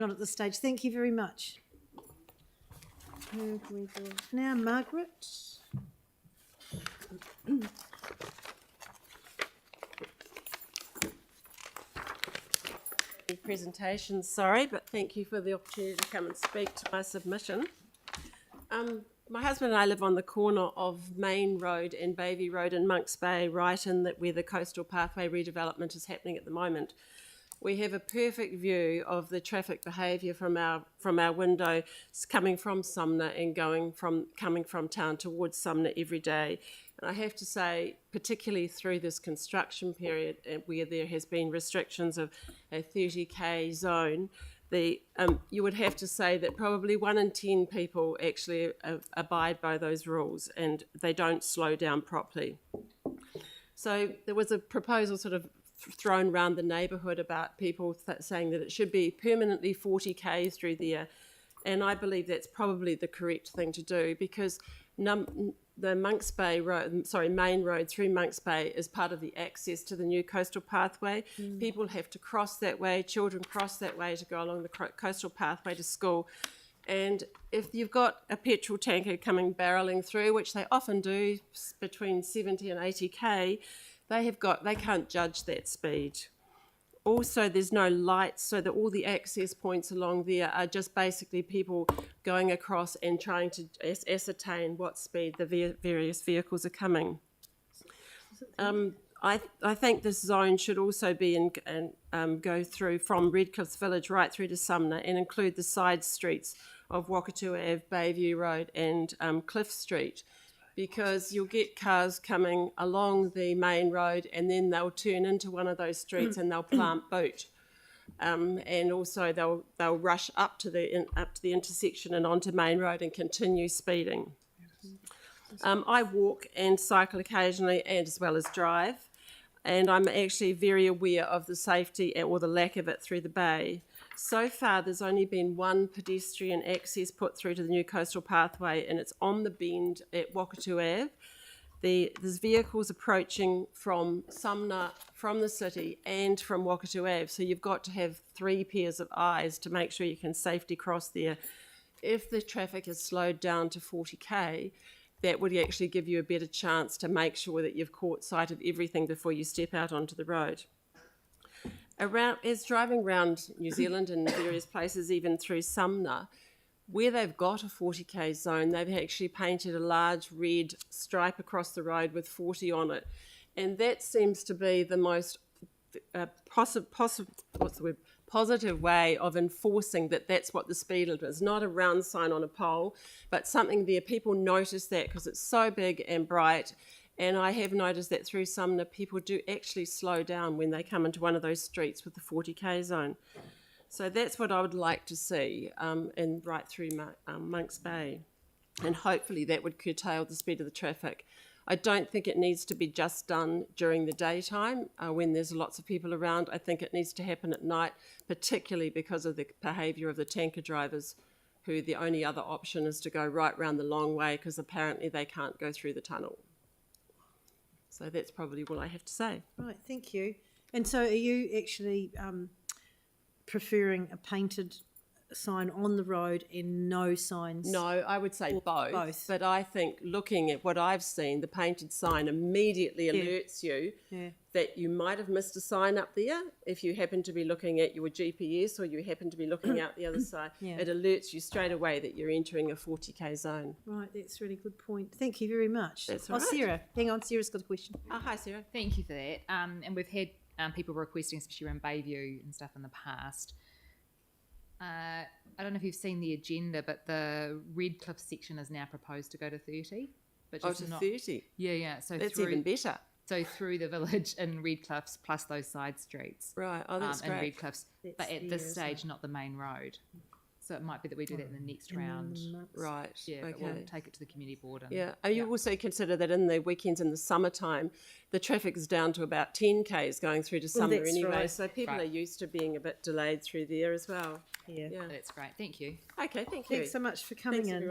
Not at this stage. Thank you very much. Who can we go now? Margaret. Presentation, sorry, but thank you for the opportunity to come and speak to my submission. My husband and I live on the corner of Main Road and Bayview Road in Monks Bay, right in where the coastal pathway redevelopment is happening at the moment. We have a perfect view of the traffic behaviour from our window, coming from Sumner and coming from town towards Sumner every day. And I have to say, particularly through this construction period where there has been restrictions of a 30k zone, you would have to say that probably 1 in 10 people actually abide by those rules and they don't slow down properly. So there was a proposal sort of thrown around the neighbourhood about people saying that it should be permanently 40k through there, and I believe that's probably the correct thing to do, because the Monks Bay Road, Main Road through Monks Bay is part of the access to the new coastal pathway. People have to cross that way, children cross that way to go along the coastal pathway to school. And if you've got a petrol tanker coming barrelling through, which they often do between 70 and 80k, they can't judge that speed. Also, there's no lights, so that all the access points along there are just basically people going across and trying to ascertain what speed the various vehicles are coming. I think this zone should also be go through from Redcliff's Village right through to Sumner and include the side streets of Wakatu Ave, Bayview Road and Cliff Street, because you'll get cars coming along the main road and then they'll turn into one of those streets and they'll plant boot. And also they'll rush up to the intersection and onto Main Road and continue speeding. I walk and cycle occasionally, and as well as drive, and I'm actually very aware of the safety or the lack of it through the bay. So far, there's only been one pedestrian access put through to the new coastal pathway, and it's on the bend at Wakatu Ave. There's vehicles approaching from Sumner, from the city, and from Wakatu Ave, so you've got to have 3 pairs of eyes to make sure you can safely cross there. If the traffic is slowed down to 40k, that would actually give you a better chance to make sure that you've caught sight of everything before you step out onto the road. As driving around New Zealand and various places, even through Sumner, where they've got a 40k zone, they've actually painted a large red stripe across the road with 40 on it, and that seems to be the most positive way of enforcing that that's what the speed limit is. Not a round sign on a pole, but something there. People notice that because it's so big and bright. And I have noticed that through Sumner, people do actually slow down when they come into one of those streets with the 40k zone. So that's what I would like to see right through Monks Bay. And hopefully that would curtail the speed of the traffic. I don't think it needs to be just done during the daytime when there's lots of people around. I think it needs to happen at night, particularly because of the behaviour of the tanker drivers, who the only other option is to go right round the long way because apparently they can't go through the tunnel. So that's probably all I have to say. Right, thank you. And so are you actually preferring a painted sign on the road and no signs? No, I would say both. Both. But I think looking at what I've seen, the painted sign immediately alerts you that you might have missed a sign up there. If you happen to be looking at your GPS or you happen to be looking out the other side, it alerts you straight away that you're entering a 40k zone. Right, that's a really good point. Thank you very much. That's all right. Sarah. Hang on, Sarah's got a question. Hi, Sarah. Thank you for that. And we've had people requesting, especially around Bayview and stuff in the past. I don't know if you've seen the agenda, but the Redcliffe section is now proposed to go to 30. But just to 30? Yeah. So that's even better. So through the village in Redcliffe's plus those side streets. Right, that's great. In Redcliffe's, but at this stage, not the main road. So it might be that we do that in the next round. Right. Yeah, okay. but we'll take it to the community board. And, you also consider that in the weekends in the summertime, the traffic is down to about 10k's going through to Sumner anyway. Right. So people are used to being a bit delayed through there as well. Yeah. That's great. Thank you. Okay, thank you. Thanks so much for coming in. Everyone.